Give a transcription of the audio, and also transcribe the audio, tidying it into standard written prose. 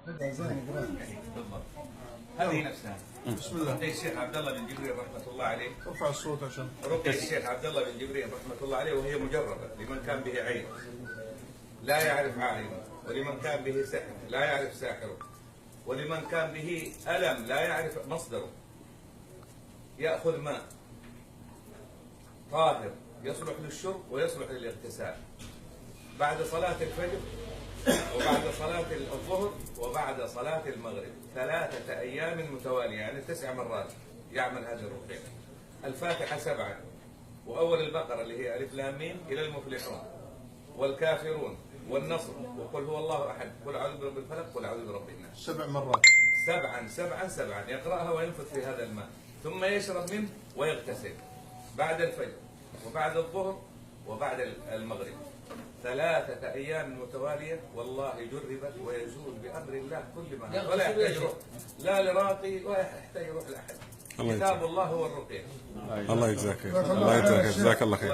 بالضبط. هذه نفسها. بسم الله. رقية الشيخ عبد الله بن جبريل رحمه الله عليه. ارفع الصوت عشان. رقية الشيخ عبد الله بن جبريل رحمه الله عليه، وهي مجربه لمن كان به عين لا يعرف عالمه، ولمن كان به سحر لا يعرف ساحره، ولمن كان به ألم لا يعرف مصدره. يأخذ ماء طاهر يصلح للشرب ويصلح للاغتسال بعد صلاة الفجر وبعد صلاة الظهر وبعد صلاة المغرب 3 أيام متوالية، يعني 9 مرات يعمل هذه الرقية. الفاتحة 7، وأول البقرة اللي هي ألف لام ميم إلى المفلحون والكافرون والنصر وقل هو الله أحد قل أعوذ برب الفلق قل أعوذ برب الناس 7 مرات. 7 7 7 يقرأها وينفث في هذا الماء، ثم يشرب منه ويغتسل بعد الفجر وبعد الظهر وبعد المغرب 3 أيام متوالية. والله جربت ويزول بأمر الله كل ما ولا يحتاج يروح لا لراقي ولا يحتاج يروح لأحد. كتاب الله هو الرقية. الله يجزاك خير. الله يجزاك خير. جزاك الله خير.